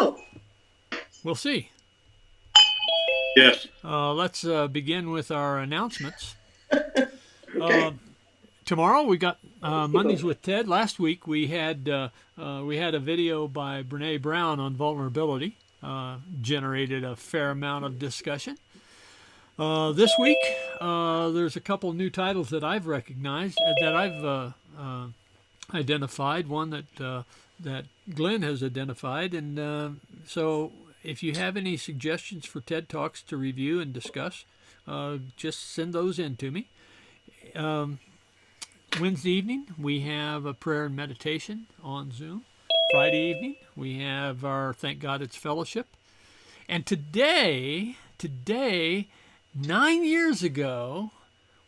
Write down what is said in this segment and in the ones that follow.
Oh, We'll see. Yes. Let's begin with our announcements. okay. Tomorrow we got Mondays with Ted. Last week we had a video by Brene Brown on vulnerability. Generated a fair amount of discussion. This week there's a couple new titles that I've recognized that I've identified. One that Glenn has identified, and so if you have any suggestions for TED Talks to review and discuss, just send those in to me. Wednesday evening, we have a prayer and meditation on Zoom. Friday evening, we have our Thank God It's Fellowship. And today, 9 years ago,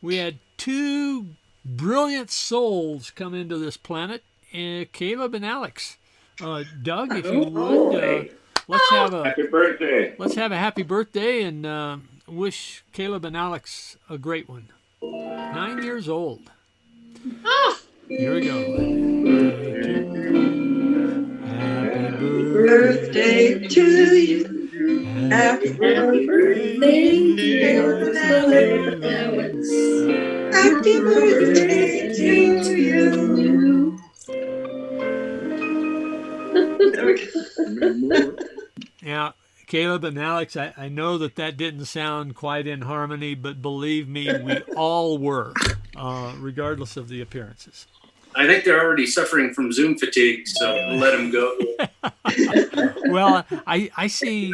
we had two brilliant souls come into this planet, Caleb and Alex. Doug, if you would, Happy birthday. let's have a happy birthday and wish Caleb and Alex a great one. 9 years old. Here we go. Happy Birthday to you. Happy birthday, dear Alex. Happy birthday to you. Now, Caleb and Alex, I know that didn't sound quite in harmony, but believe me, we all were, regardless of the appearances. I think they're already suffering from Zoom fatigue, so let them go. Well, I see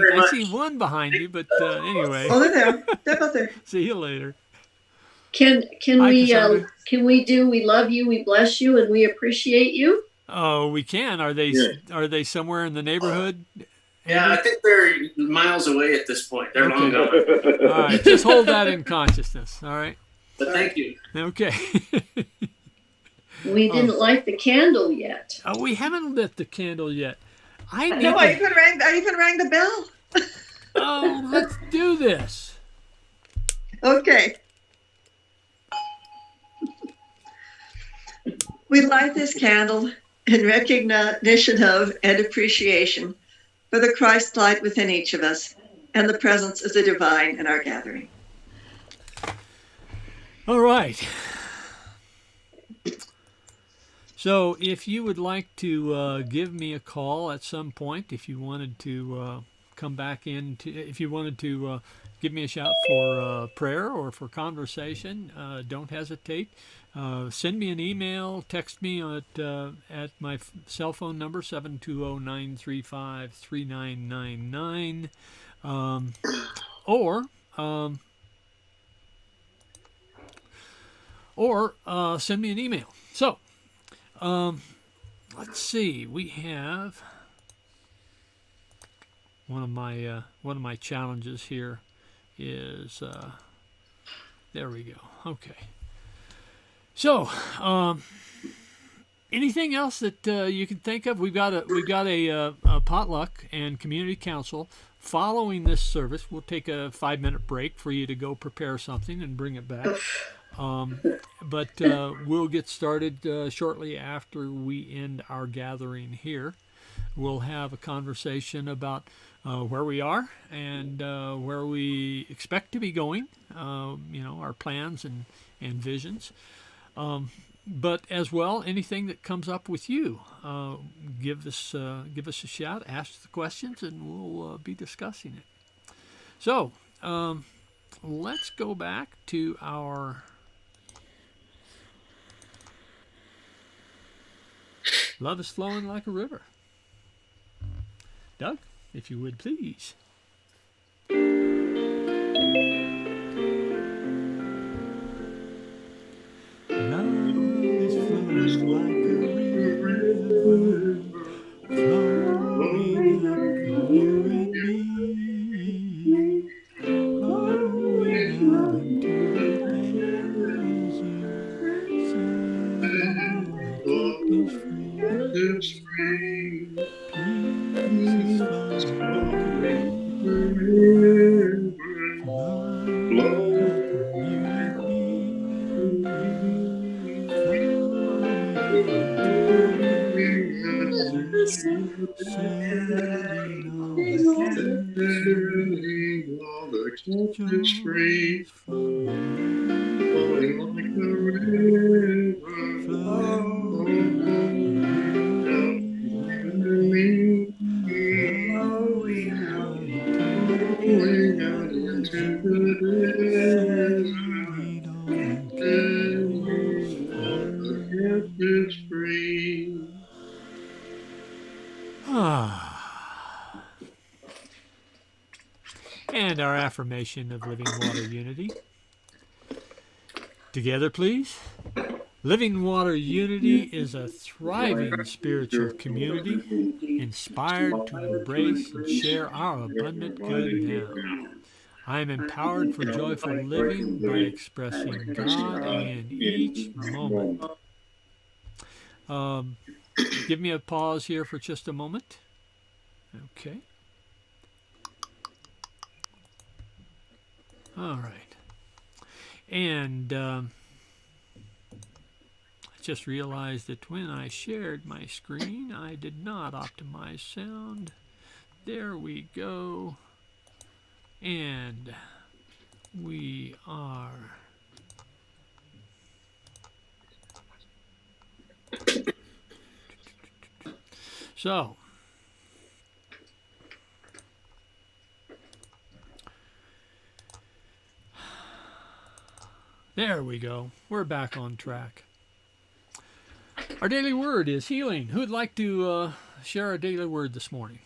one behind you, but anyway. Oh, they're there. They're both there. See you later. Can Hi, we Cassandra. can we do we love you, we bless you, and we appreciate you? Oh, we can. Are they somewhere in the neighborhood? Yeah, I think they're miles away at this point. They're long gone. All right, just hold that in consciousness. All right. But thank you. Okay. We didn't light the candle yet. Oh, we haven't lit the candle yet. No, I even rang the bell. Oh, let's do this. Okay. We light this candle in recognition of and appreciation for the Christ light within each of us and the presence of the divine in our gathering. All right. So if you would like to give me a call at some point, if you wanted to come back in, if you wanted to give me a shout for prayer or for conversation, don't hesitate. Send me an email, text me at my cell phone number, 720-935-3999, or send me an email. So, let's see. We have one of my challenges here is there we go. Okay. So, anything else that you can think of? We've got a potluck and community council following this service. We'll take a 5-minute break for you to go prepare something and bring it back. But we'll get started shortly after we end our gathering here. We'll have a conversation about where we are and where we expect to be going. Our plans and visions. But as well, anything that comes up with you, give us a shout, ask the questions, and we'll be discussing it. So let's go back to our Love is Flowing Like a River. Doug, if you would please. Love is flowing like a river, flowing up to you and me, flowing out into the desert, sailing is free, peace is flowing like a river, flowing up to you and me. all the captives free, flowing like the river, flowing out into the desert, setting all the captives free. And our affirmation of living water unity. Together, please. Living Water Unity is a thriving spiritual community inspired to embrace and share our abundant good now. I am empowered for joyful living by expressing God in each moment. Give me a pause here for just a moment. Okay. All right. And I just realized that when I shared my screen, I did not optimize sound. There we go. And we are so there we go. We're back on track. Our daily word is healing. Who'd like to share our daily word this morning?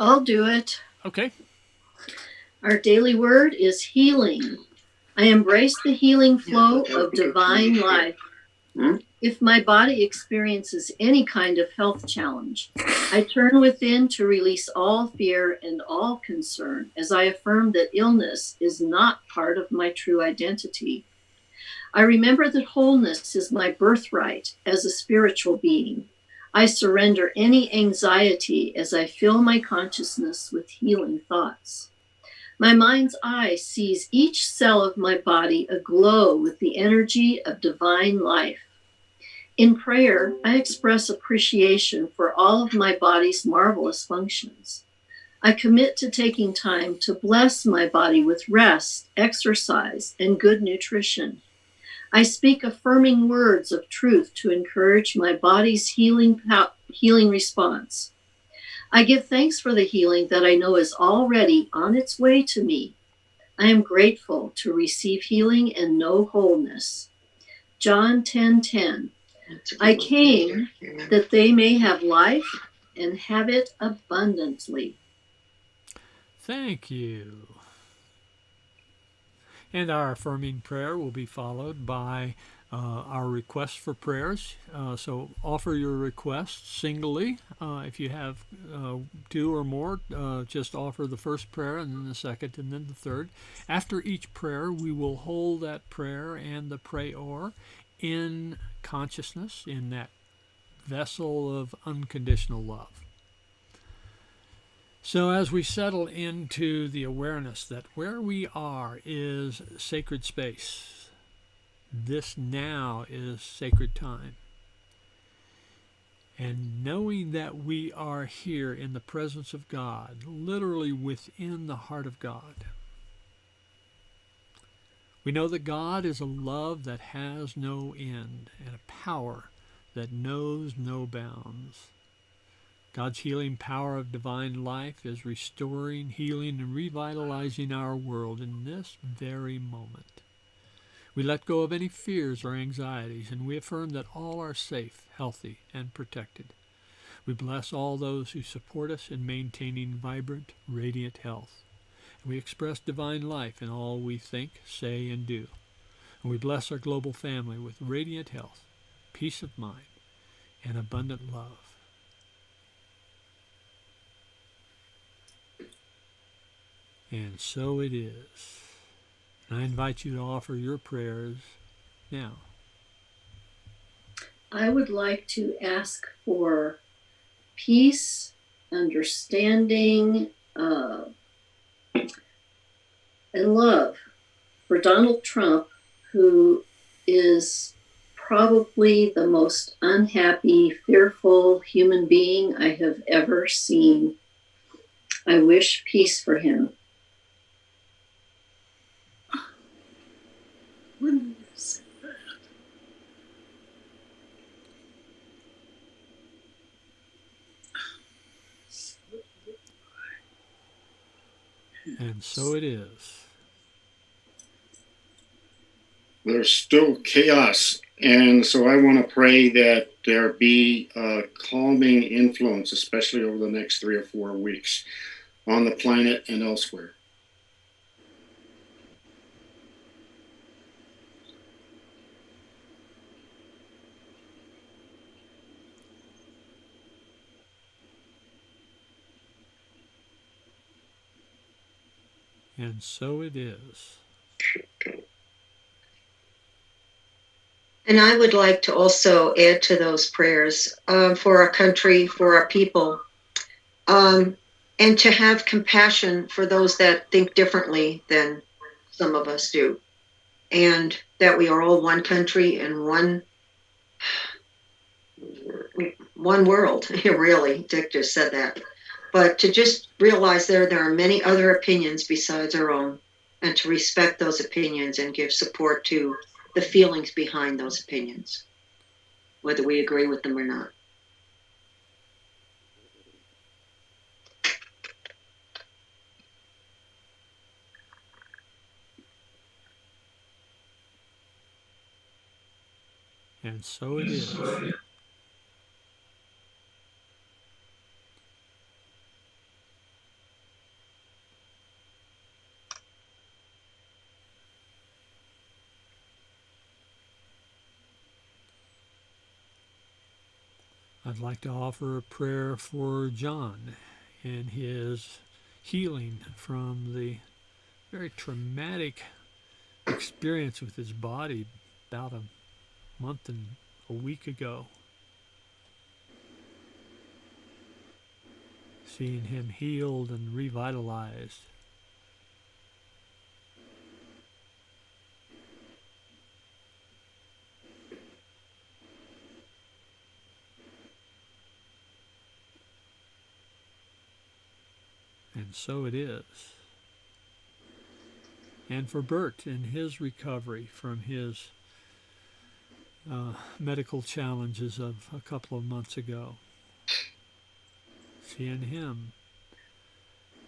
I'll do it. Okay. Our daily word is healing. I embrace the healing flow of divine life. If my body experiences any kind of health challenge, I turn within to release all fear and all concern as I affirm that illness is not part of my true identity. I remember that wholeness is my birthright as a spiritual being. I surrender any anxiety as I fill my consciousness with healing thoughts. My mind's eye sees each cell of my body aglow with the energy of divine life. In prayer, I express appreciation for all of my body's marvelous functions. I commit to taking time to bless my body with rest, exercise, and good nutrition. I speak affirming words of truth to encourage my body's healing response. I give thanks for the healing that I know is already on its way to me. I am grateful to receive healing and know wholeness. John 10:10. I came that they may have life and have it abundantly. Thank you. And our affirming prayer will be followed by our requests for prayers. So offer your requests singly. If you have two or more, just offer the first prayer and then the second and then the third. After each prayer, we will hold that prayer and the prayer in consciousness, in that vessel of unconditional love. So as we settle into the awareness that where we are is sacred space, this now is sacred time, and knowing that we are here in the presence of God, literally within the heart of God, we know that God is a love that has no end and a power that knows no bounds. God's healing power of divine life is restoring, healing, and revitalizing our world in this very moment. We let go of any fears or anxieties, and we affirm that all are safe, healthy, and protected. We bless all those who support us in maintaining vibrant, radiant health. And we express divine life in all we think, say, and do. And we bless our global family with radiant health, peace of mind, and abundant love. And so it is. I invite you to offer your prayers now. I would like to ask for peace, understanding, and love for Donald Trump, who is probably the most unhappy, fearful human being I have ever seen. I wish peace for him. When is that? And so it is. There's still chaos. And so I want to pray that there be a calming influence, especially over the next 3 or 4 weeks on the planet and elsewhere. And so it is. And I would like to also add to those prayers for our country, for our people, and to have compassion for those that think differently than some of us do. And that we are all one country and one world, really. Dick just said that. But to just realize there are many other opinions besides our own, and to respect those opinions and give support to the feelings behind those opinions, whether we agree with them or not. And so it is. I'd like to offer a prayer for John in his healing from the very traumatic experience with his body about a month and a week ago. Seeing him healed and revitalized. And so it is. And for Bert in his recovery from his medical challenges of a couple of months ago. Seeing him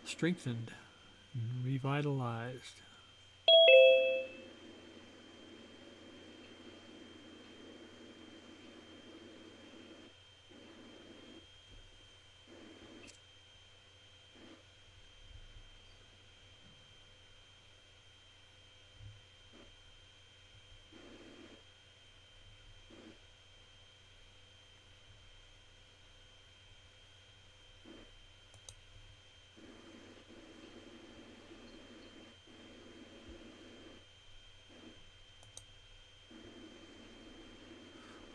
strengthened and revitalized.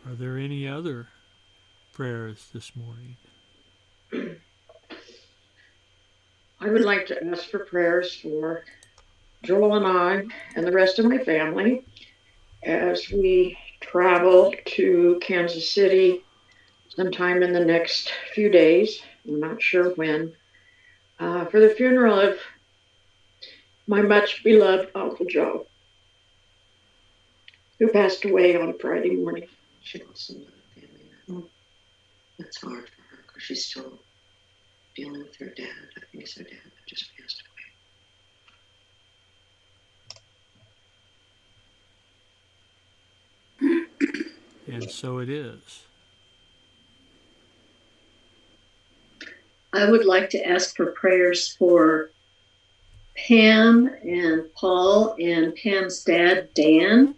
Are there any other prayers this morning? I would like to ask for prayers for Joel and I and the rest of my family as we travel to Kansas City sometime in the next few days. I'm not sure when. For the funeral of my much beloved Uncle Joe, who passed away on Friday morning. She lost another family member. That's hard for her because she's still dealing with her dad. I think it's her dad that just passed away. And so it is. I would like to ask for prayers for Pam and Paul and Pam's dad, Dan.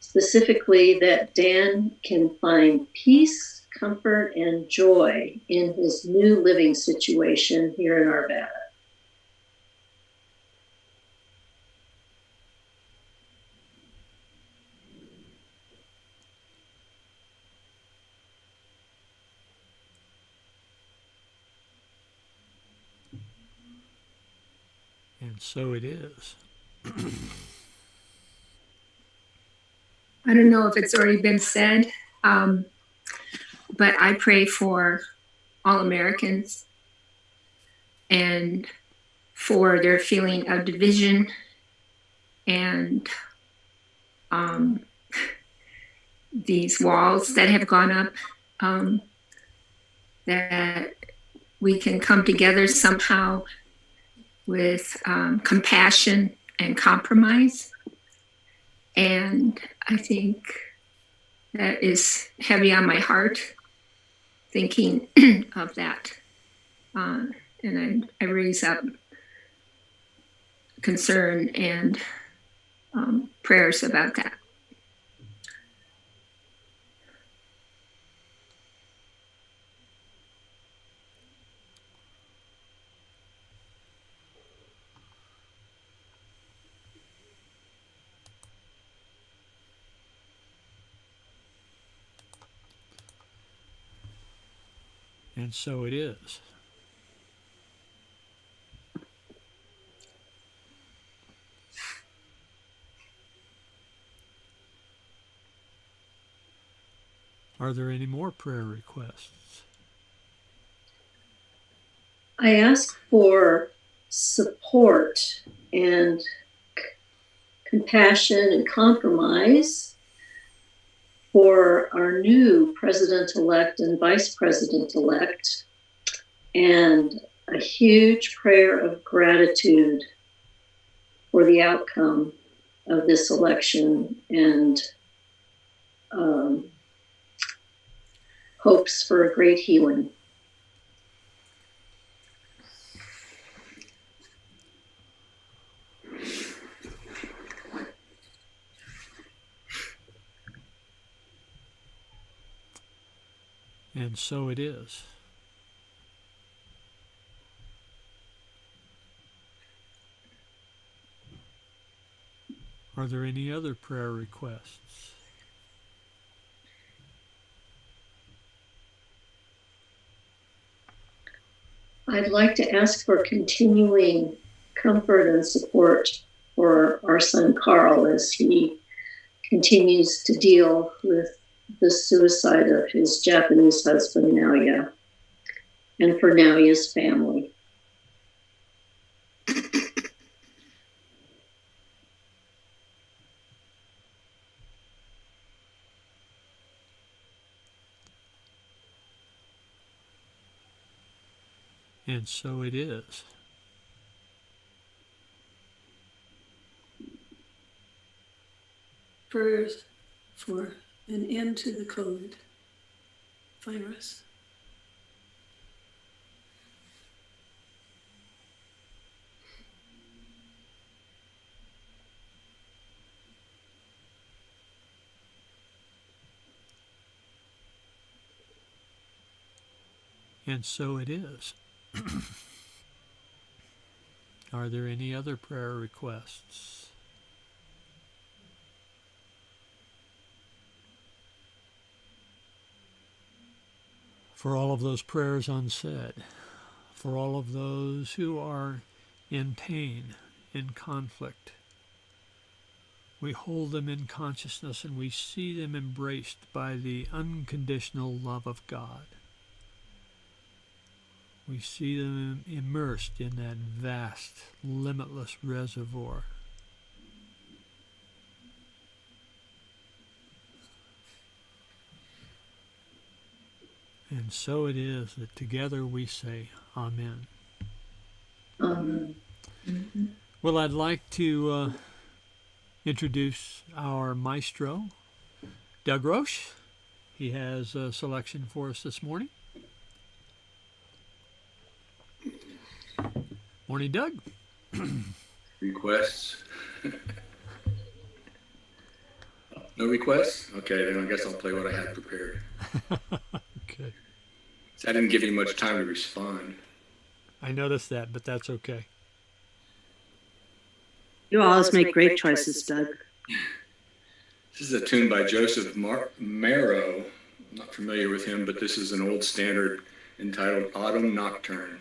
Specifically, that Dan can find peace, comfort, and joy in his new living situation here in Arvada. And so it is. I don't know if it's already been said, but I pray for all Americans and for their feeling of division and these walls that have gone up, that we can come together somehow with compassion and compromise. And I think that is heavy on my heart, thinking of that. And I raise up concern and prayers about that. And so it is. Are there any more prayer requests? I ask for support and compassion and compromise for our new president-elect and vice president-elect, and a huge prayer of gratitude for the outcome of this election and hopes for a great healing. And so it is. Are there any other prayer requests? I'd like to ask for continuing comfort and support for our son Carl as he continues to deal with the suicide of his Japanese husband, Naoya, and for Naoya's family. And so it is. Prayers for an end to the COVID virus. And so it is. Are there any other prayer requests? For all of those prayers unsaid, for all of those who are in pain, in conflict, we hold them in consciousness and we see them embraced by the unconditional love of God. We see them immersed in that vast, limitless reservoir. And so it is that together we say, Amen. Amen. Mm-hmm. Well, I'd like to introduce our maestro, Doug Roche. He has a selection for us this morning. Morning, Doug. Requests? No requests? Okay, then I guess I'll play what I had prepared. Okay. So I didn't give you much time to respond. I noticed that, but that's okay. You always make great choices, Doug. This is a tune by Joseph Marrow. I'm not familiar with him, but this is an old standard entitled Autumn Nocturne.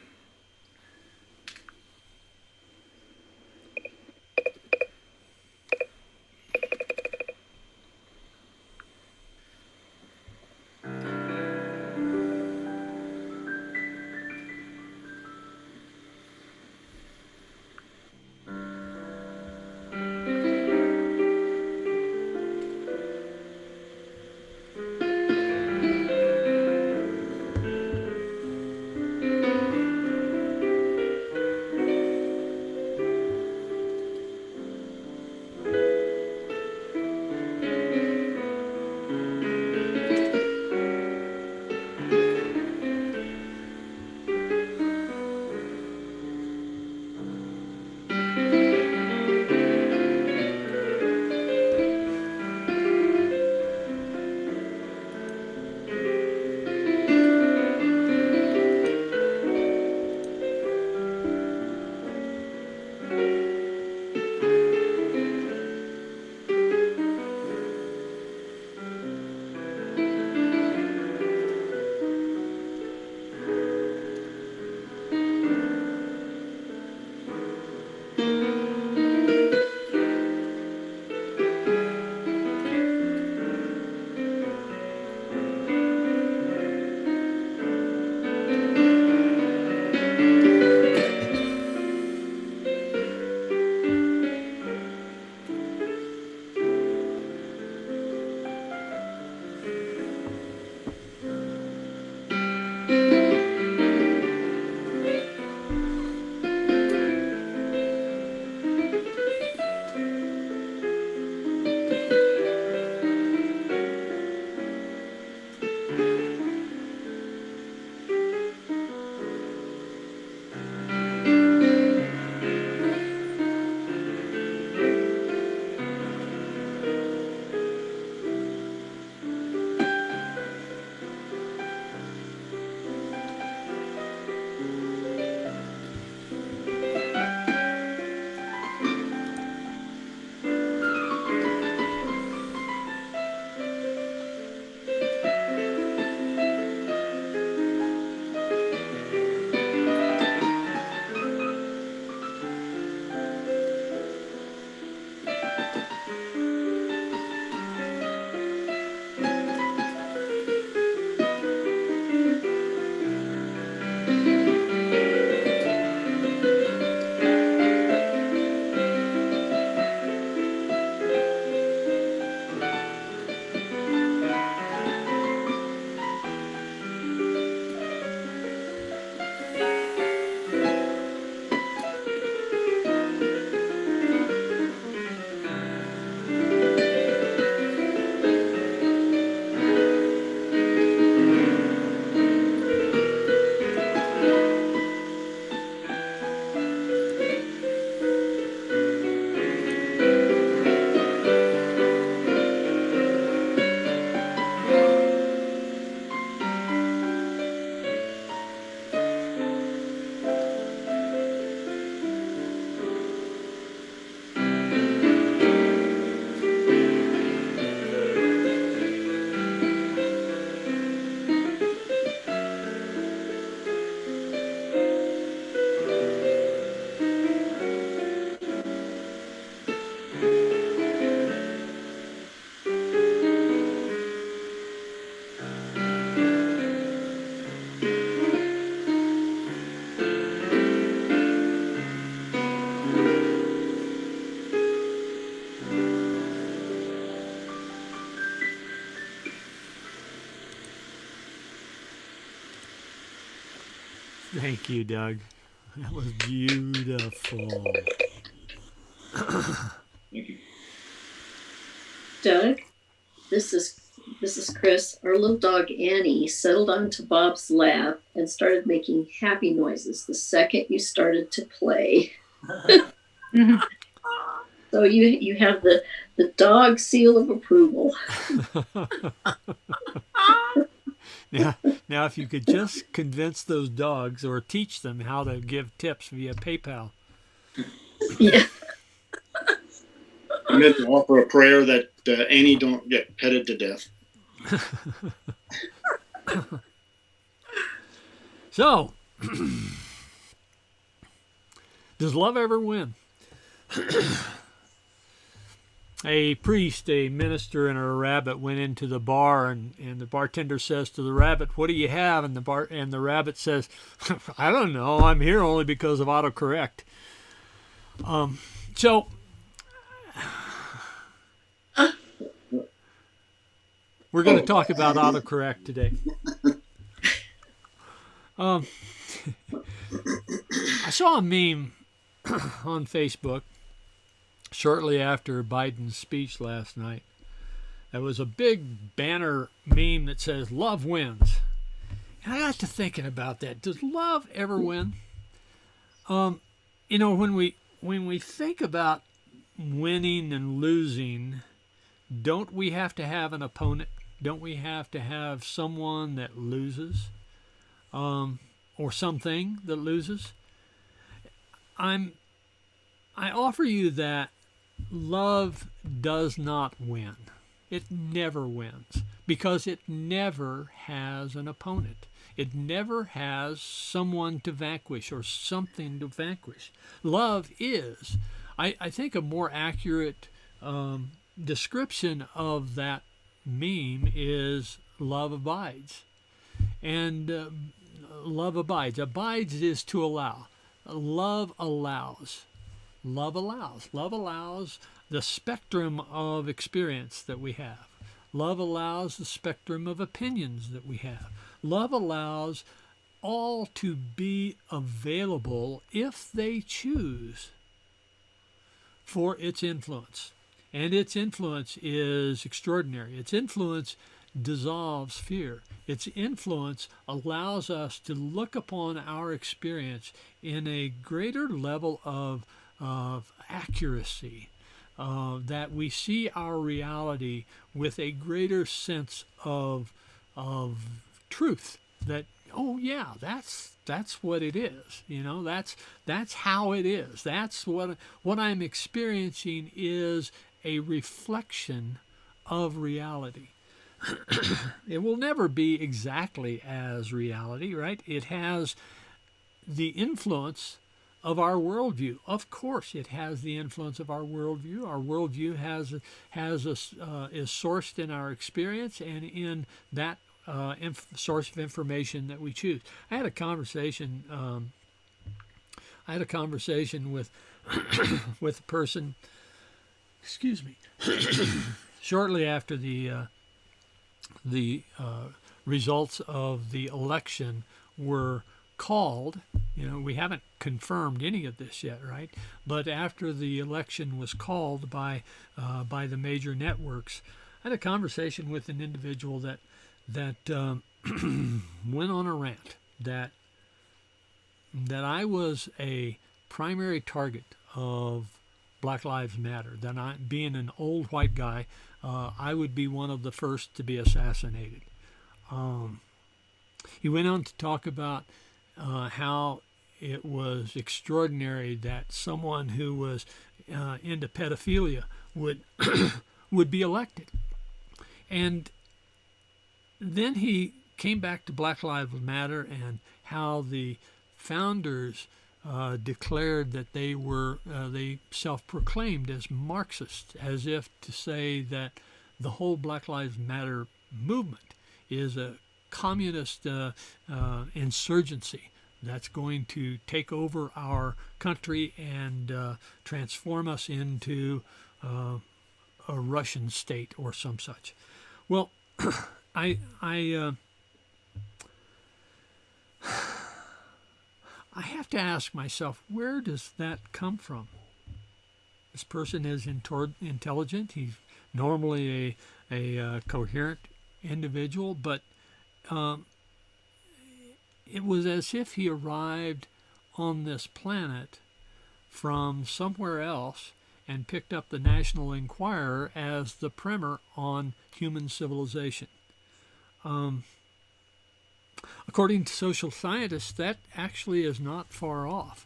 Thank you, Doug. That was beautiful. Thank you. Doug, this is Chris. Our little dog Annie settled onto Bob's lap and started making happy noises the second you started to play. So you have the dog seal of approval. Now, if you could just convince those dogs or teach them how to give tips via PayPal. Yeah. I meant to offer a prayer that Annie don't get petted to death. So, does love ever win? A priest, a minister, and a rabbit went into the bar, and the bartender says to the rabbit, "What do you have?" And the rabbit says, "I don't know. I'm here only because of autocorrect." So we're going to talk about autocorrect today. I saw a meme on Facebook shortly after Biden's speech last night. There was a big banner meme that says "Love wins," and I got to thinking about that. Does love ever win? When we think about winning and losing, don't we have to have an opponent? Don't we have to have someone that loses, or something that loses? I offer you that love does not win. It never wins because it never has an opponent. It never has someone to vanquish or something to vanquish. Love is, I think, a more accurate description of that meme is love abides. And love abides. Abides is to allow. Love allows. Love allows. Love allows the spectrum of experience that we have. Love allows the spectrum of opinions that we have. Love allows all to be available if they choose for its influence. And its influence is extraordinary. Its influence dissolves fear. Its influence allows us to look upon our experience in a greater level of accuracy, that we see our reality with a greater sense of truth. That, oh yeah, that's what it is. That's how it is. That's what I'm experiencing is a reflection of reality. It will never be exactly as reality, right? It has the influence of our worldview. Of course, it has the influence of our worldview. Our worldview is sourced in our experience and in that source of information that we choose. I had a conversation with with a person. Excuse me. Shortly after the results of the election were called. We haven't confirmed any of this yet, right? But after the election was called by the major networks, I had a conversation with an individual that went on a rant that I was a primary target of Black Lives Matter. That I, being an old white guy, I would be one of the first to be assassinated. He went on to talk about how it was extraordinary that someone who was into pedophilia would would be elected. And then he came back to Black Lives Matter and how the founders declared that they self-proclaimed as Marxists, as if to say that the whole Black Lives Matter movement is a communist insurgency that's going to take over our country and transform us into a Russian state or some such. Well, have to ask myself, where does that come from? This person is intelligent. He's normally a coherent individual, but it was as if he arrived on this planet from somewhere else and picked up the National Enquirer as the primer on human civilization. According to social scientists, that actually is not far off.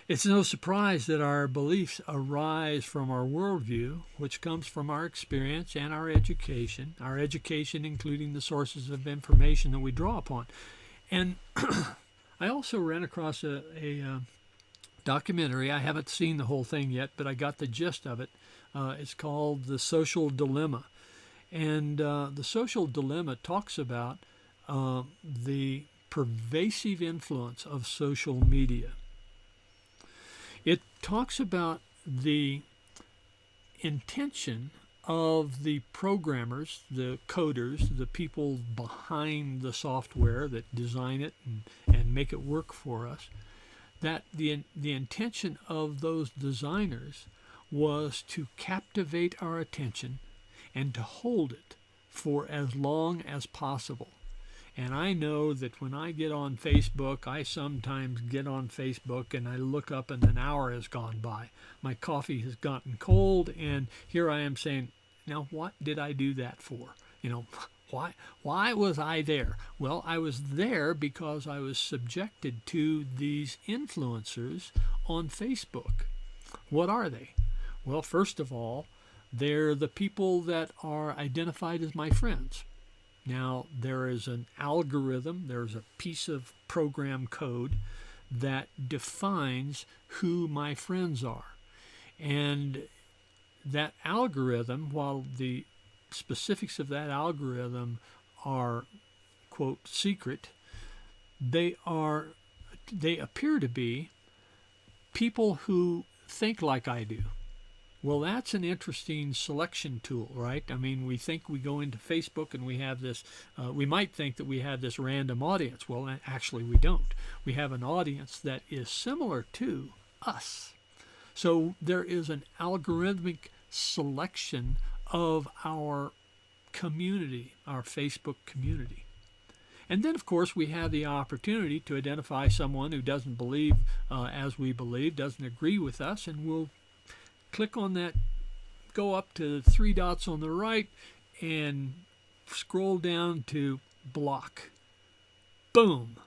It's no surprise that our beliefs arise from our worldview, which comes from our experience and our education including the sources of information that we draw upon. And I also ran across a documentary. I haven't seen the whole thing yet, but I got the gist of it. It's called The Social Dilemma. And The Social Dilemma talks about the pervasive influence of social media. It talks about the intention of the programmers, the coders, the people behind the software that design it and make it work for us, that the intention of those designers was to captivate our attention and to hold it for as long as possible. And I know that when I get on Facebook, I sometimes get on Facebook and I look up and an hour has gone by. My coffee has gotten cold, and here I am saying, now what did I do that for? Why was I there? Well, I was there because I was subjected to these influencers on Facebook. What are they? Well, first of all, they're the people that are identified as my friends. Now, there is an algorithm, there's a piece of program code that defines who my friends are. And that algorithm, while the specifics of that algorithm are, quote, secret, they appear to be people who think like I do. Well, that's an interesting selection tool, right? I mean, we think we go into Facebook and we have this, we might think that we have this random audience. Well, actually we don't. We have an audience that is similar to us. So there is an algorithmic selection of our community, our Facebook community. And then, of course, we have the opportunity to identify someone who doesn't believe as we believe, doesn't agree with us, and we'll click on that, go up to the three dots on the right, and scroll down to block. Boom.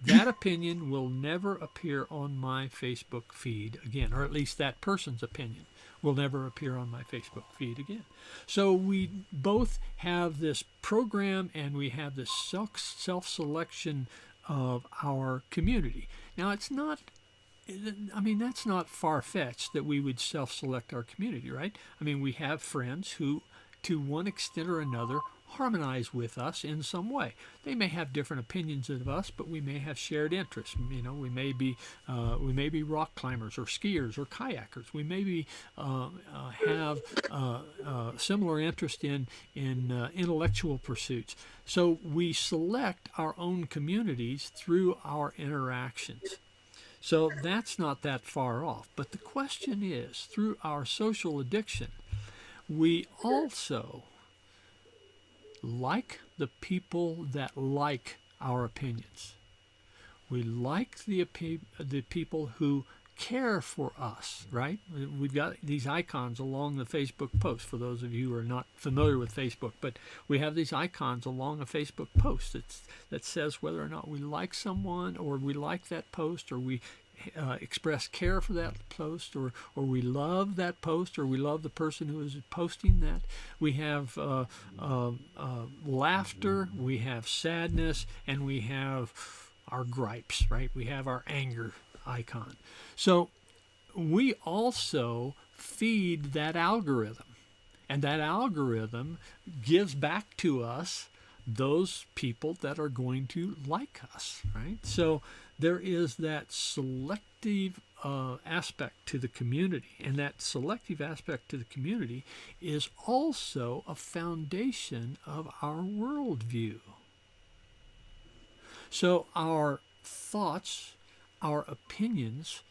That opinion will never appear on my Facebook feed again, or at least that person's opinion will never appear on my Facebook feed again. So we both have this program and we have this self-selection of our community. Now, it's not, I mean, that's not far-fetched that we would self-select our community, right? I mean, we have friends who, to one extent or another, harmonize with us in some way. They may have different opinions of us, but we may have shared interests. You know, we may be rock climbers or skiers or kayakers. We maybe have similar interest in intellectual pursuits. So we select our own communities through our interactions. So that's not that far off. But the question is, through our social addiction, we also like the people that like our opinions. We like the people who care for us, right? We've got these icons along the Facebook post, for those of you who are not familiar with Facebook, but we have these icons along a Facebook post that says whether or not we like someone, or we like that post, or we express care for that post, or we love that post, or we love the person who is posting that. We have laughter, we have sadness, and we have our gripes, right? We have our anger icon. So we also feed that algorithm, and that algorithm gives back to us those people that are going to like us, right? So there is that selective aspect to the community, and that selective aspect to the community is also a foundation of our worldview. So our thoughts, our opinions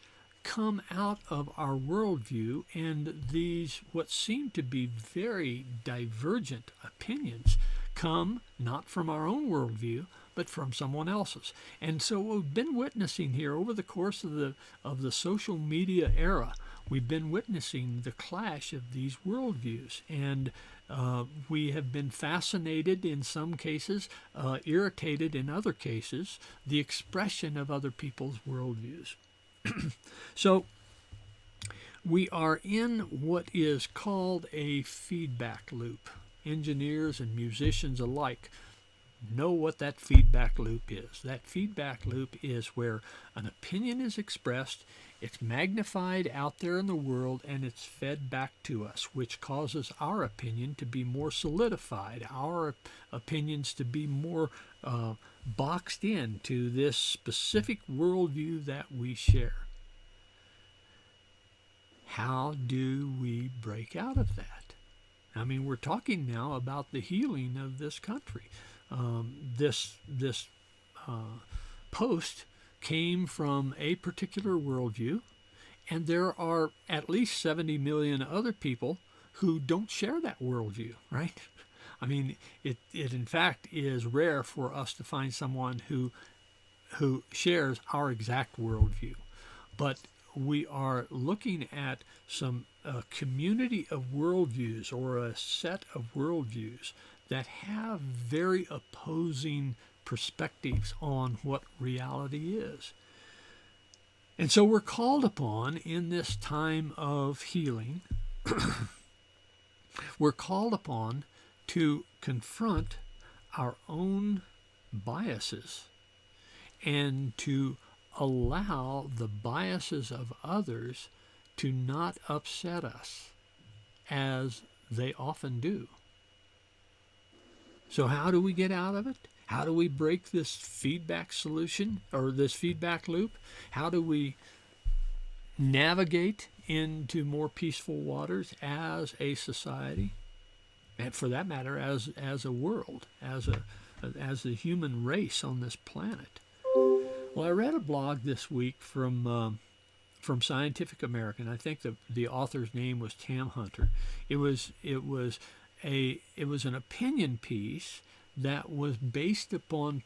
come out of our worldview, and these, what seem to be very divergent opinions, come not from our own worldview, but from someone else's. And so what we've been witnessing here over the course of the social media era, we've been witnessing the clash of these worldviews, and we have been fascinated in some cases, irritated in other cases, the expression of other people's worldviews. So we are in what is called a feedback loop. Engineers and musicians alike know what that feedback loop is. That feedback loop is where an opinion is expressed, it's magnified out there in the world, and it's fed back to us, which causes our opinion to be more solidified, our opinions to be more boxed into this specific worldview that we share. How do we break out of that? I mean, we're talking now about the healing of this country. This post came from a particular worldview, and there are at least 70 million other people who don't share that worldview, right? I mean, it in fact is rare for us to find someone who shares our exact worldview. But we are looking at some community of worldviews, or a set of worldviews that have very opposing perspectives on what reality is. And so we're called upon in this time of healing, we're called upon to confront our own biases and to allow the biases of others to not upset us, as they often do. So how do we get out of it? How do we break this feedback solution, or this feedback loop? How do we navigate into more peaceful waters as a society, and for that matter, as a world, as the human race on this planet? Well, I read a blog this week from Scientific American. I think the author's name was Tam Hunter. It was an opinion piece that was based upon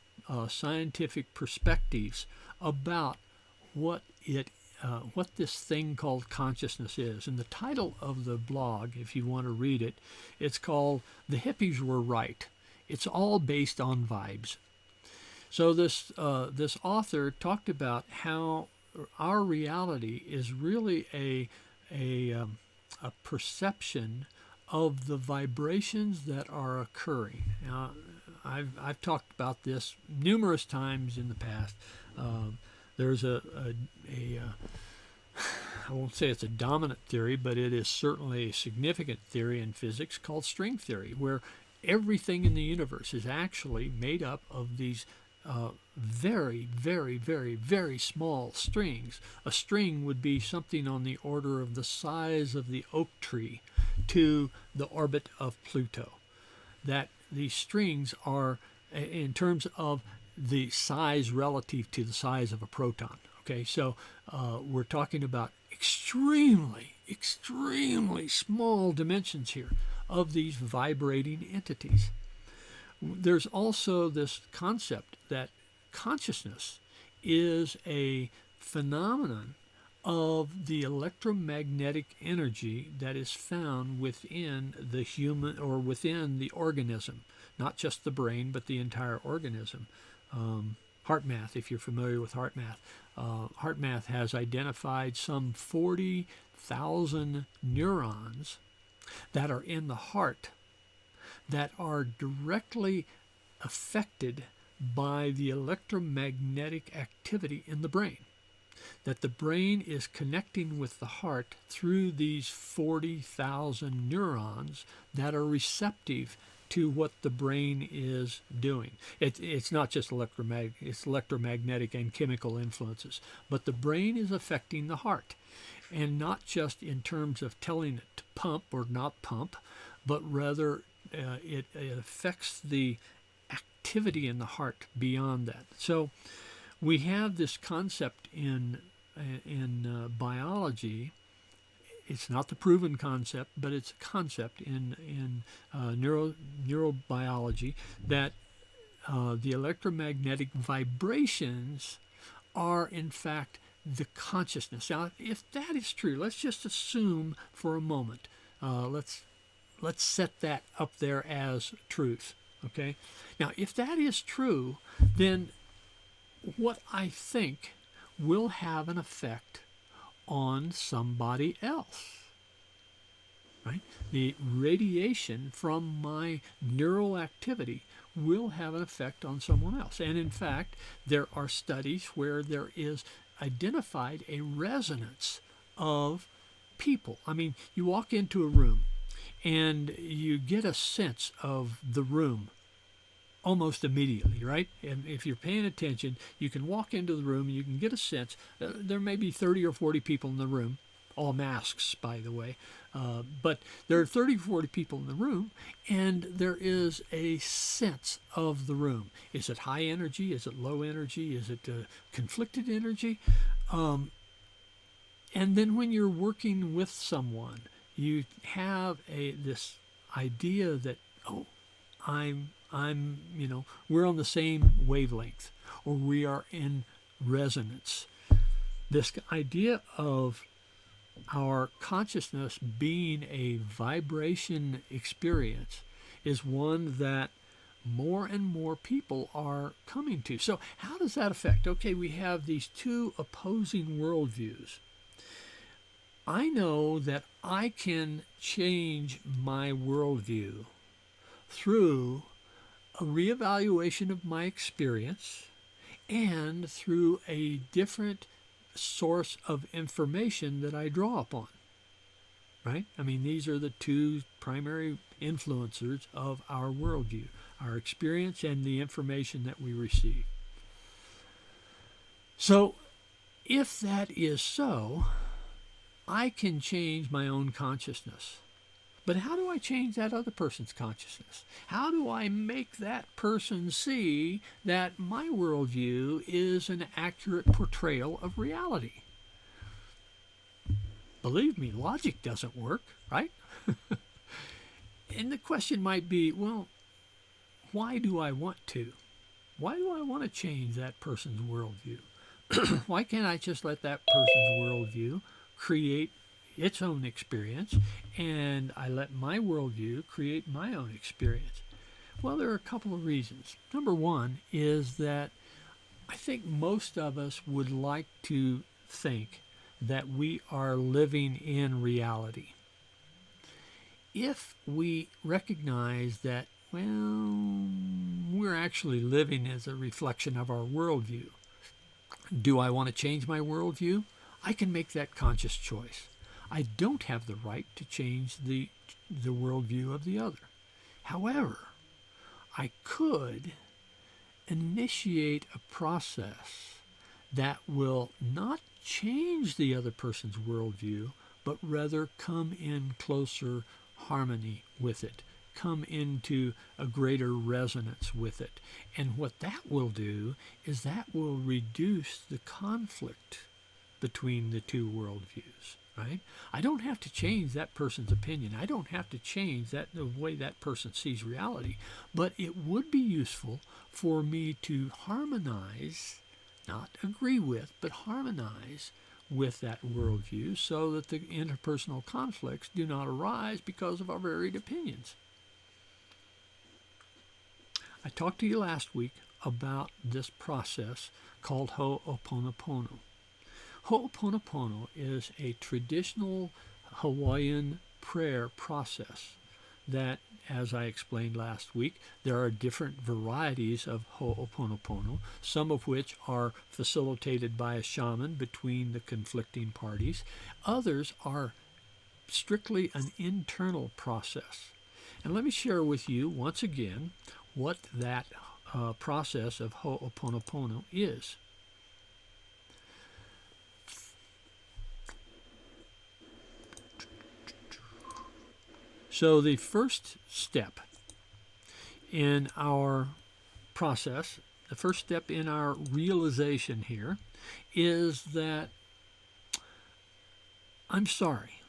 scientific perspectives about what this thing called consciousness is. And the title of the blog, if you want to read it, it's called "The Hippies Were Right. It's all based on vibes." So this author talked about how our reality is really a perception of the vibrations that are occurring. Now, I've talked about this numerous times in the past. There's I won't say it's a dominant theory, but it is certainly a significant theory in physics called string theory, where everything in the universe is actually made up of these very, very, very, very small strings. A string would be something on the order of the size of the oak tree to the orbit of Pluto. That these strings are, in terms of the size relative to the size of a proton. Okay, so we're talking about extremely, extremely small dimensions here of these vibrating entities. There's also this concept that consciousness is a phenomenon of the electromagnetic energy that is found within the human, or within the organism, not just the brain, but the entire organism. HeartMath, if you're familiar with HeartMath, HeartMath has identified some 40,000 neurons that are in the heart that are directly affected by the electromagnetic activity in the brain. That the brain is connecting with the heart through these 40,000 neurons that are receptive to what the brain is doing. It's not just it's electromagnetic and chemical influences, but the brain is affecting the heart, and not just in terms of telling it to pump or not pump, but rather it affects the activity in the heart beyond that. So we have this concept in biology. It's not the proven concept, but it's a concept in neurobiology that the electromagnetic vibrations are in fact the consciousness. Now, if that is true, let's just assume for a moment. Let's set that up there as truth. Okay. Now, if that is true, then what I think will have an effect on somebody else, right? The radiation from my neural activity will have an effect on someone else. And in fact, there are studies where there is identified a resonance of people. I mean, you walk into a room and you get a sense of the room almost immediately, right? And if you're paying attention, you can walk into the room and you can get a sense. There may be 30 or 40 people in the room, all masks, by the way, but there are 30 or 40 people in the room, and there is a sense of the room. Is it high energy? Is it low energy? Is it conflicted energy? And then when you're working with someone, you have this idea that, oh, we're on the same wavelength, or we are in resonance. This idea of our consciousness being a vibration experience is one that more and more people are coming to. So how does that affect? Okay, we have these two opposing worldviews. I know that I can change my worldview through a reevaluation of my experience and through a different source of information that I draw upon, right? I mean, these are the two primary influencers of our worldview, our experience and the information that we receive. So if that is so, I can change my own consciousness. But how do I change that other person's consciousness? How do I make that person see that my worldview is an accurate portrayal of reality? Believe me, logic doesn't work, right? And the question might be, well, why do I want to? Why do I want to change that person's worldview? Why can't I just let that person's worldview create its own experience, and I let my worldview create my own experience? Well, there are a couple of reasons. Number one is that I think most of us would like to think that we are living in reality. If we recognize that, well, we're actually living as a reflection of our worldview, do I want to change my worldview? I can make that conscious choice. I don't have the right to change the worldview of the other. However, I could initiate a process that will not change the other person's worldview, but rather come in closer harmony with it, come into a greater resonance with it. And what that will do is that will reduce the conflict between the two worldviews. Right? I don't have to change that person's opinion. I don't have to change the way that person sees reality. But it would be useful for me to harmonize, not agree with, but harmonize with that worldview so that the interpersonal conflicts do not arise because of our varied opinions. I talked to you last week about this process called Ho'oponopono. Ho'oponopono is a traditional Hawaiian prayer process that, as I explained last week, there are different varieties of Ho'oponopono, some of which are facilitated by a shaman between the conflicting parties. Others are strictly an internal process. And let me share with you once again what that process of Ho'oponopono is. So the first step in our process, the first step in our realization here, is that I'm sorry.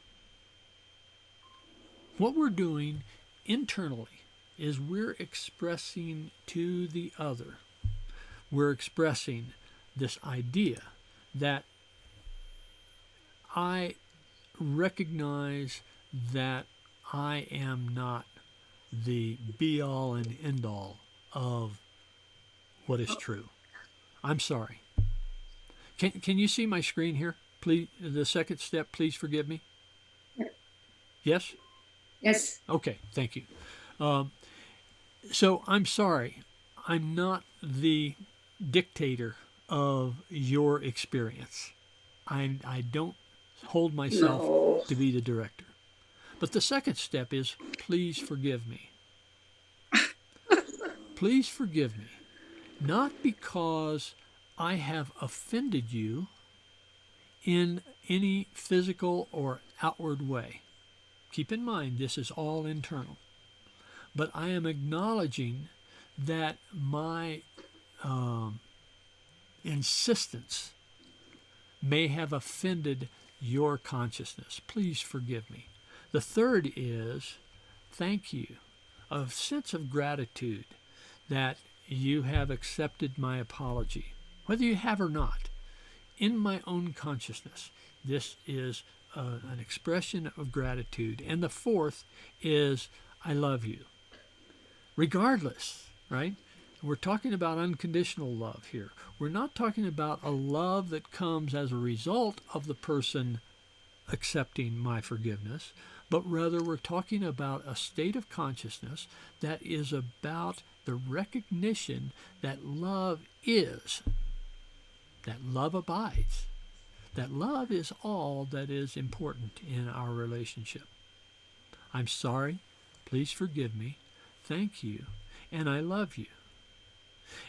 What we're doing internally is we're expressing to the other, we're expressing this idea that I recognize that I am not the be-all and end-all of what is true. I'm sorry. Can you see my screen here? Please, the second step, please forgive me. Yes? Yes. Okay, thank you. So I'm sorry. I'm not the dictator of your experience. I don't hold myself to be the director. But the second step is, please forgive me. Please forgive me. Not because I have offended you in any physical or outward way. Keep in mind, this is all internal. But I am acknowledging that my insistence may have offended your consciousness. Please forgive me. The third is thank you, a sense of gratitude that you have accepted my apology, whether you have or not. In my own consciousness, this is an expression of gratitude. And the fourth is I love you. Regardless, right? We're talking about unconditional love here. We're not talking about a love that comes as a result of the person accepting my forgiveness, but rather we're talking about a state of consciousness that is about the recognition that love is, that love abides, that love is all that is important in our relationship. I'm sorry, please forgive me, thank you, and I love you.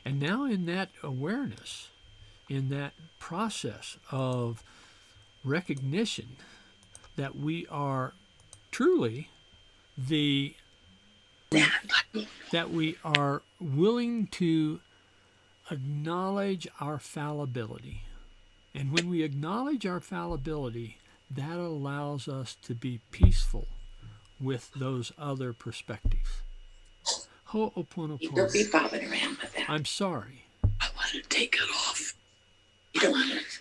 And now in that awareness, in that process of recognition that we are truly that we are willing to acknowledge our fallibility. And when we acknowledge our fallibility, that allows us to be peaceful with those other perspectives. Ho'oponopono. Don't be bothered around with that. I'm sorry. I want to take it off. You don't want it.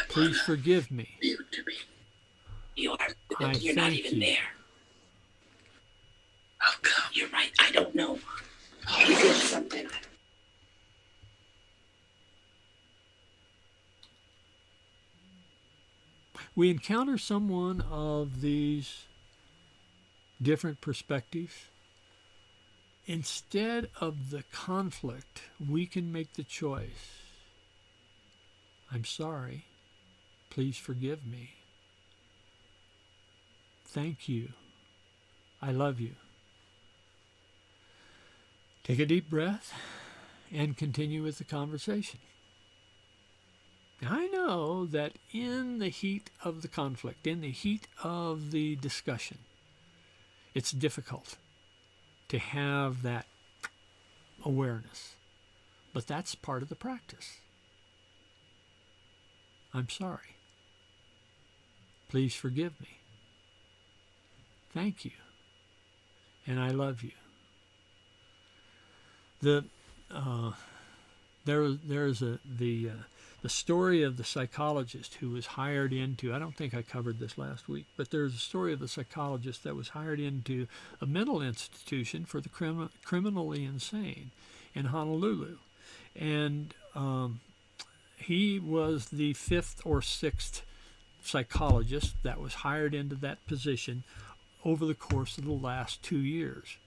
Please forgive me. You to be. You are. I You're not thank even you. there. How come? You're right. I don't know. You did something. We encounter someone of these different perspectives. Instead of the conflict, we can make the choice. I'm sorry. Please forgive me. Thank you. I love you. Take a deep breath and continue with the conversation. I know that in the heat of the conflict, in the heat of the discussion, it's difficult to have that awareness. But that's part of the practice. I'm sorry. Please forgive me. Thank you. And I love you. There's the story of the psychologist who was hired into, I don't think I covered this last week, but there's a story of the psychologist that was hired into a mental institution for the criminally insane in Honolulu. And he was the fifth or sixth psychologist that was hired into that position over the course of the last 2 years.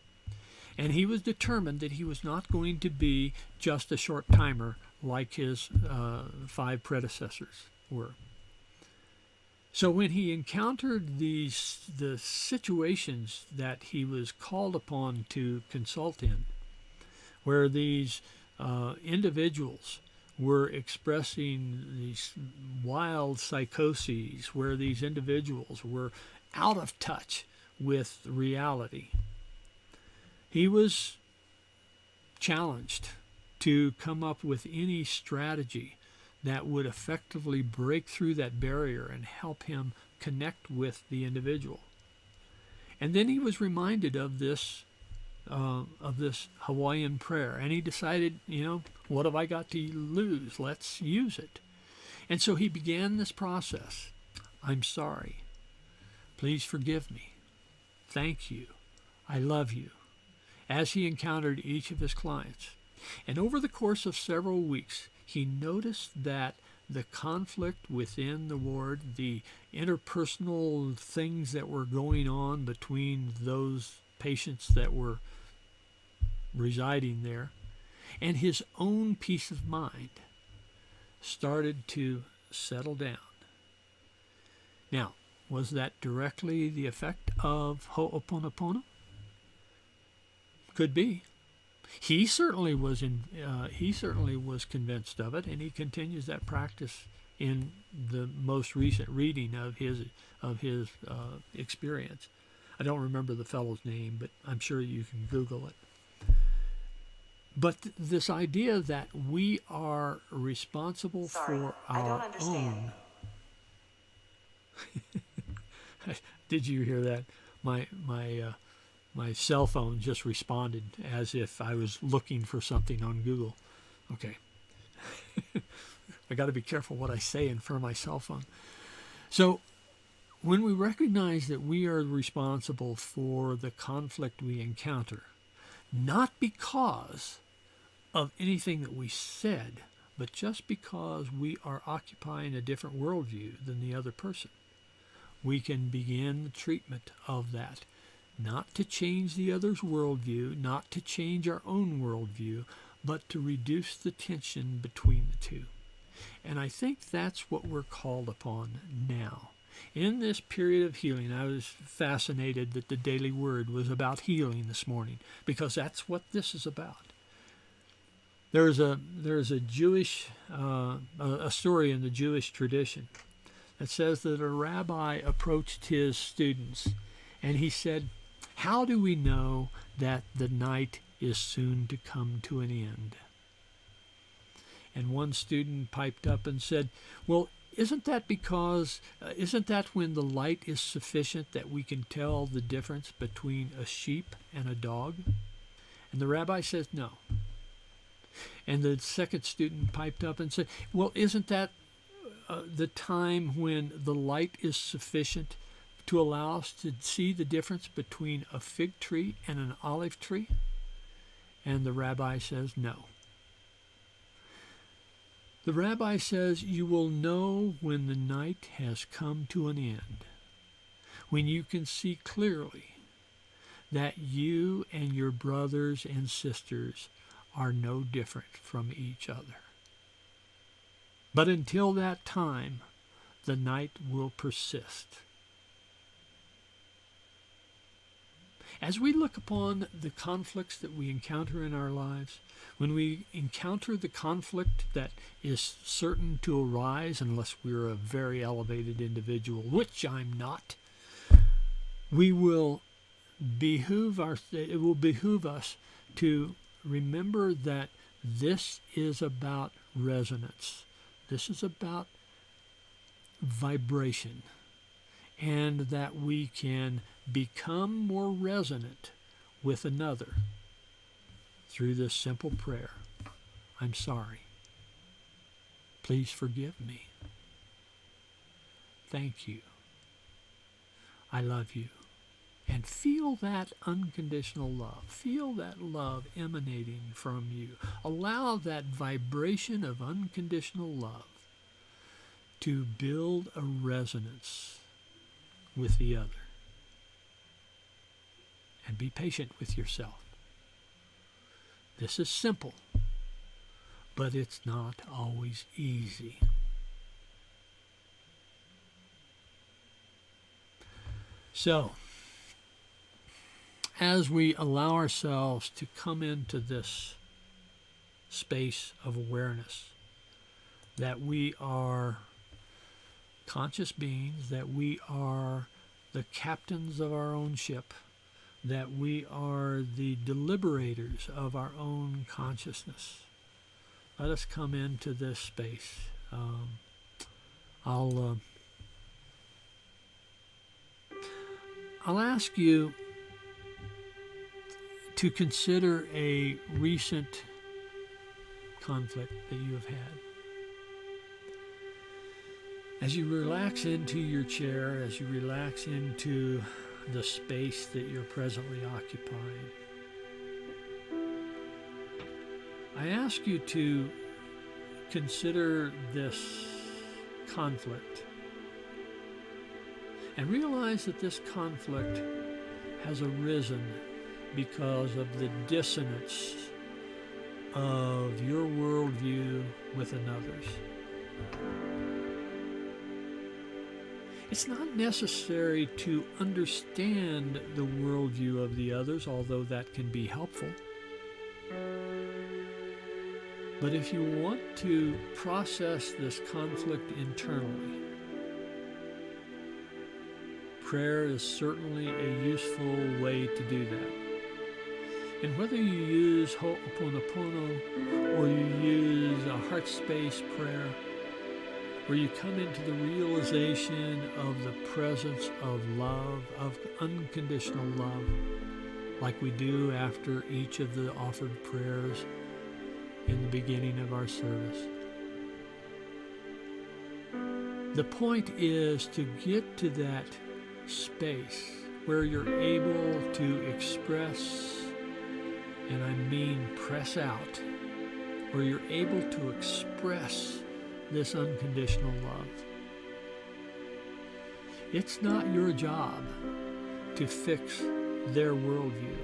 And he was determined that he was not going to be just a short timer like his 5 predecessors were. So when he encountered the situations that he was called upon to consult in, where these individuals were expressing these wild psychoses, where these individuals were out of touch with reality, he was challenged to come up with any strategy that would effectively break through that barrier and help him connect with the individual. And then he was reminded of this Hawaiian prayer, and he decided, what have I got to lose? Let's use it. And so he began this process. I'm sorry. Please forgive me. Thank you. I love you. As he encountered each of his clients. And over the course of several weeks, he noticed that the conflict within the ward, the interpersonal things that were going on between those patients that were residing there, and his own peace of mind started to settle down. Now, was that directly the effect of Ho'oponopono? Could be. He certainly was convinced of it, and he continues that practice in the most recent reading of his experience. I don't remember the fellow's name, but I'm sure you can Google it. But this idea that we are responsible for our own. Did you hear that? My cell phone just responded as if I was looking for something on Google. Okay. I got to be careful what I say in front of my cell phone. So when we recognize that we are responsible for the conflict we encounter, not because of anything that we said, but just because we are occupying a different worldview than the other person, we can begin the treatment of that. Not to change the other's worldview, not to change our own worldview, but to reduce the tension between the two. And I think that's what we're called upon now. In this period of healing, I was fascinated that the Daily Word was about healing this morning, because that's what this is about. There's a Jewish a story in the Jewish tradition that says that a rabbi approached his students and he said, "How do we know that the night is soon to come to an end?" And one student piped up and said, "Well, isn't that when the light is sufficient that we can tell the difference between a sheep and a dog?" And the rabbi says, "No." And the second student piped up and said, "Well, isn't that the time when the light is sufficient to allow us to see the difference between a fig tree and an olive tree?" And the rabbi says, "No." The rabbi says, "You will know when the night has come to an end, when you can see clearly that you and your brothers and sisters are no different from each other. But until that time, the night will persist." As we look upon the conflicts that we encounter in our lives, when we encounter the conflict that is certain to arise unless we're a very elevated individual, which I'm not, it will behoove us to remember that this is about resonance. This is about vibration, and that we can become more resonant with another through this simple prayer. I'm sorry. Please forgive me. Thank you. I love you. And feel that unconditional love. Feel that love emanating from you. Allow that vibration of unconditional love to build a resonance with the other. And be patient with yourself. This is simple, but it's not always easy. So, as we allow ourselves to come into this space of awareness, that we are conscious beings, that we are the captains of our own ship, that we are the deliberators of our own consciousness, let us come into this space. I'll ask you to consider a recent conflict that you have had. As you relax into your chair, as you relax into the space that you're presently occupying, I ask you to consider this conflict and realize that this conflict has arisen because of the dissonance of your worldview with another's. It's not necessary to understand the worldview of the others, although that can be helpful. But if you want to process this conflict internally, prayer is certainly a useful way to do that. And whether you use Ho'oponopono or you use a heart space prayer, where you come into the realization of the presence of love, of unconditional love, like we do after each of the offered prayers in the beginning of our service. The point is to get to that space where you're able to express, and I mean press out, where you're able to express this unconditional love. It's not your job to fix their worldview.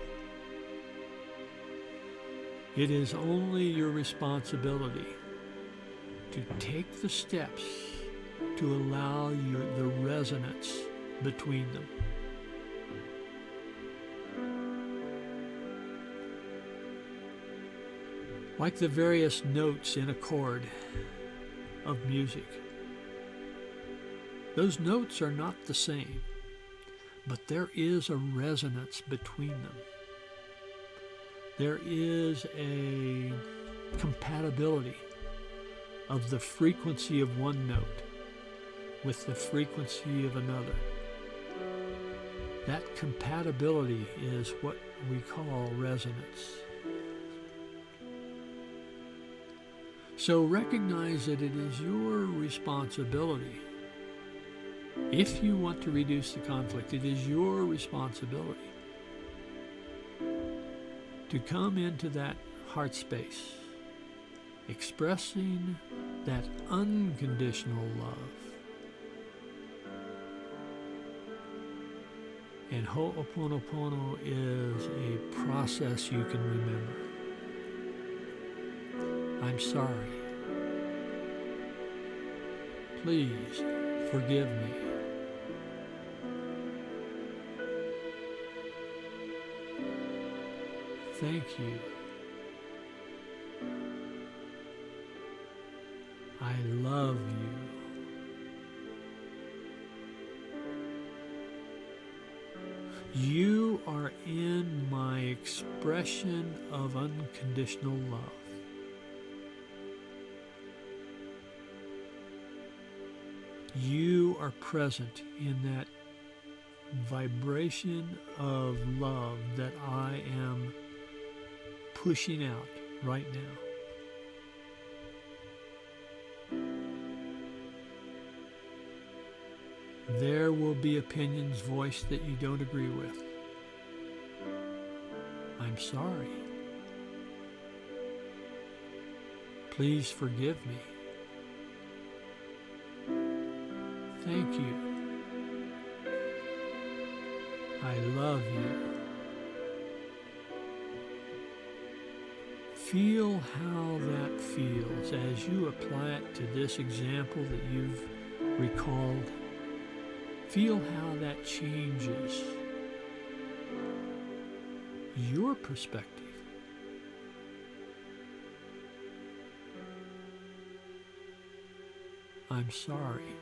It is only your responsibility to take the steps to allow the resonance between them. Like the various notes in a chord of music, those notes are not the same, but there is a resonance between them. There is a compatibility of the frequency of one note with the frequency of another. That compatibility is what we call resonance. So recognize that it is your responsibility. If you want to reduce the conflict, it is your responsibility to come into that heart space, expressing that unconditional love. And Ho'oponopono is a process you can remember. I'm sorry. Please forgive me. Thank you. I love you. You are in my expression of unconditional love. You are present in that vibration of love that I am pushing out right now. There will be opinions voiced that you don't agree with. I'm sorry. Please forgive me. Thank you. I love you. Feel how that feels as you apply it to this example that you've recalled. Feel how that changes your perspective. I'm sorry.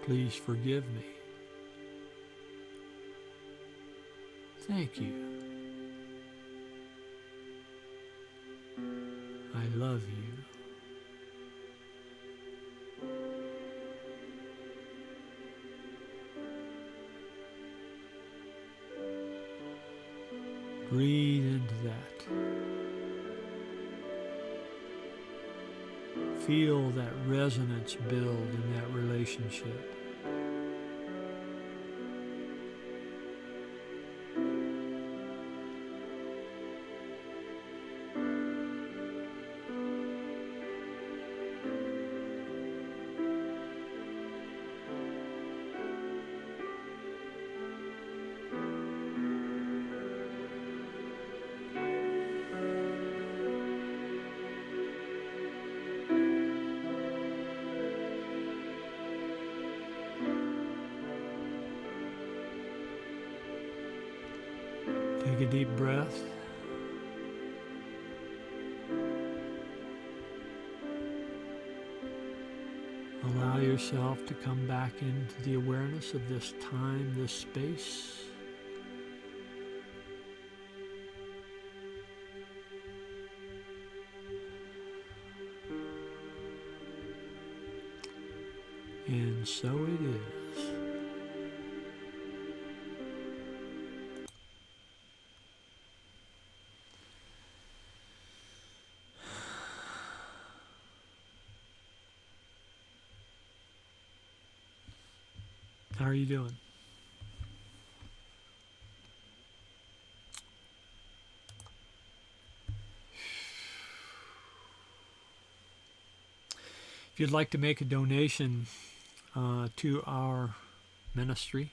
Please forgive me. Thank you. love you. Breathe into that. Feel that resonance build in that relationship. Take a deep breath. Allow yourself to come back into the awareness of this time, this space. And so it is. How are you doing? If you'd like to make a donation to our ministry,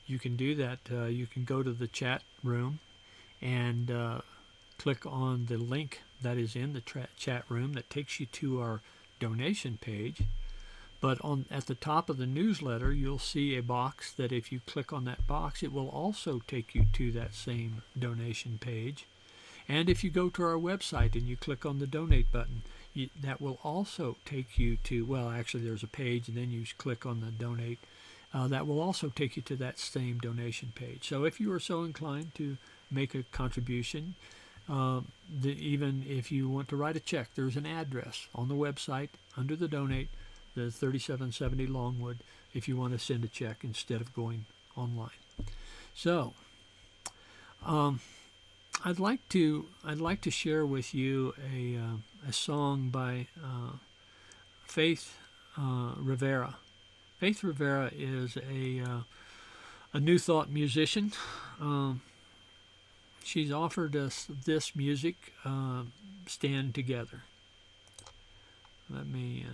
you can do that. You can go to the chat room and click on the link that is in the chat room that takes you to our donation page. But at the top of the newsletter, you'll see a box that if you click on that box, it will also take you to that same donation page. And if you go to our website and you click on the donate button, that will also take you to, well, actually there's a page and then you click on the donate. That will also take you to that same donation page. So if you are so inclined to make a contribution, even if you want to write a check, there's an address on the website under the donate, the 3770 Longwood, if you want to send a check instead of going online. So, I'd like to share with you a song by Faith Rivera. Faith Rivera is a New Thought musician. She's offered us this music, Stand Together. Let me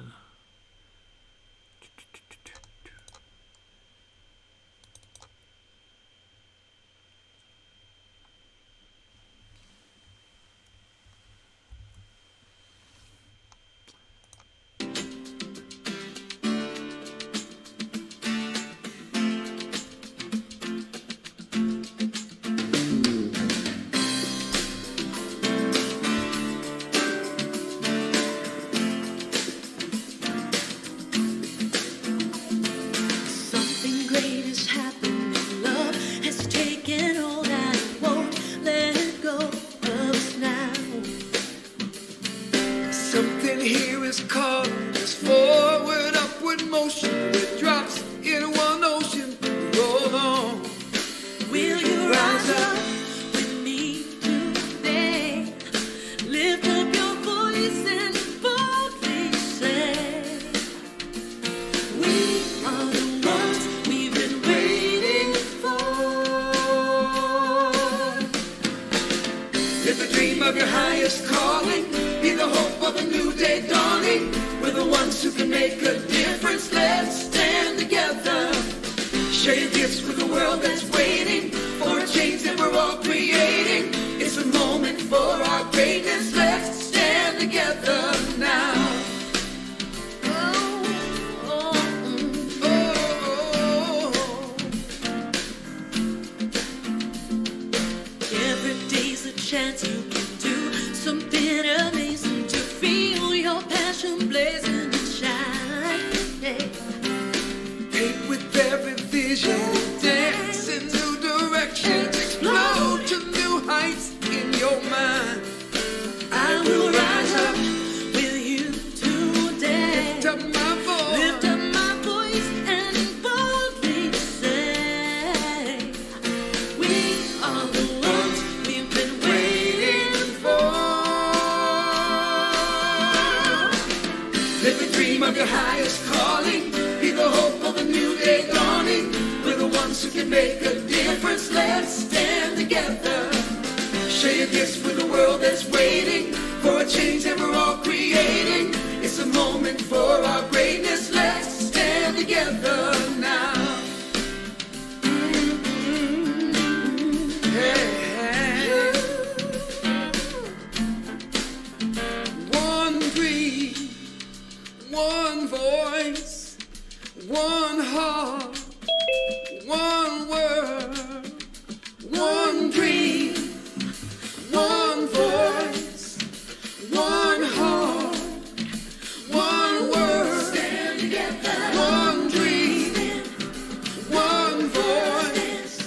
Explode to new heights in your mind. I will rise up. of your highest calling. Be the hope of a new day dawning. We're the ones who can make a difference. Let's stand together. Share your gifts with the world that's waiting for a change that we're all creating. It's a moment for our greatness. Let's stand together now. Hey. One dream, one voice, one heart, one word, one dream, one voice, one heart, one word, stand together. One dream, one voice,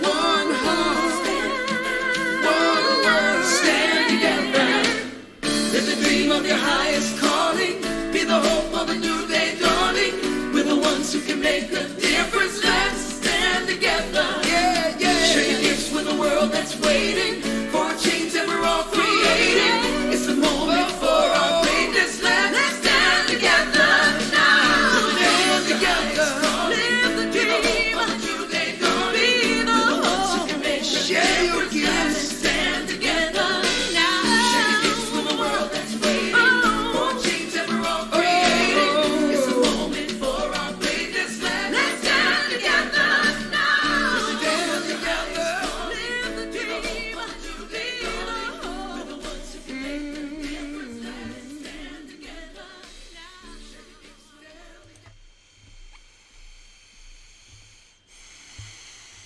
one heart, one word, stand together. Live the dream of your highest calling. Be the hope of a new day dawning. We're the ones who can make a difference. Let's stand together. Yeah, yeah. Share your gifts with the world that's waiting for a change that we're all creating. It's a moment for our greatness. Let's stand together now. Stand together. Live the dream of a new day dawning. We're the ones who can make a difference. Let's stand together now. Share your gifts with the world that's waiting for a change that we're all creating. It's a moment for our greatness. Let's stand together now. Stand together. Live the dream of a new day dawning. We're the ones who can make a difference. Let's stand together now.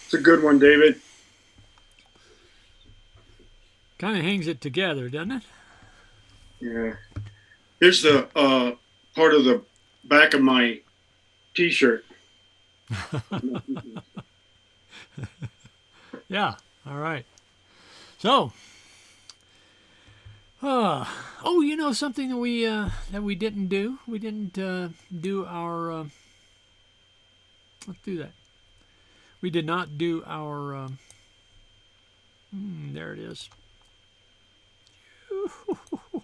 It's a good one, David. Kind of hangs it together, doesn't it? Yeah. Here's the part of the back of my T-shirt. Yeah. All right. So, you know something that we didn't do. We didn't do our. Let's do that. We did not do our. There it is.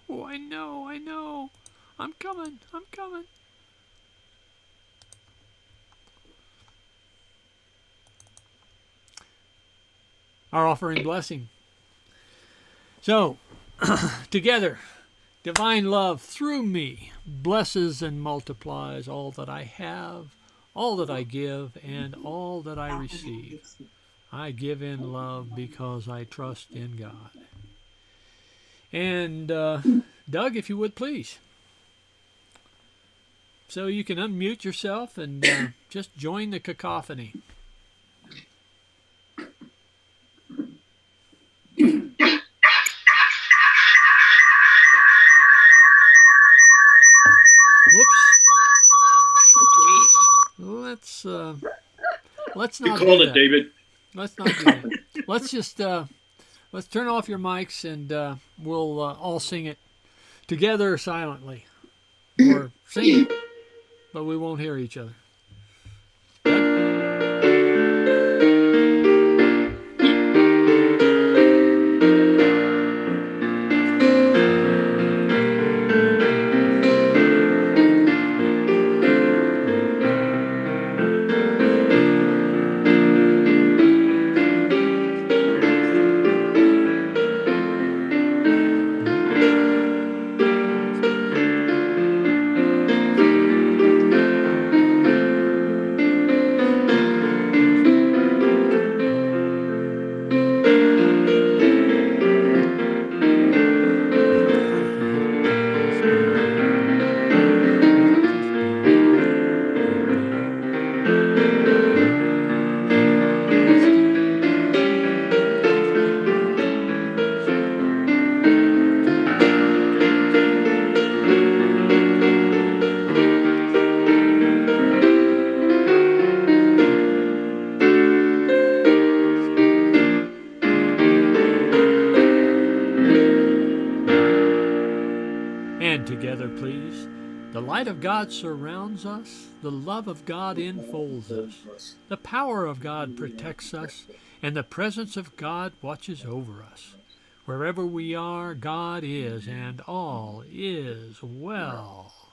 I know. I'm coming. Our offering blessing. So, together, divine love through me blesses and multiplies all that I have, all that I give, and all that I receive. I give in love because I trust in God. And Doug, if you would please. So you can unmute yourself and just join the cacophony. Whoops. Let's not You do called that. it, David. Let's not do that. Let's just let's turn off your mics and we'll all sing it together silently, or sing it, but we won't hear each other. And together, please. The light of God surrounds us. The love of God enfolds us. The power of God protects us. And the presence of God watches over us. Wherever we are, God is, and all is well.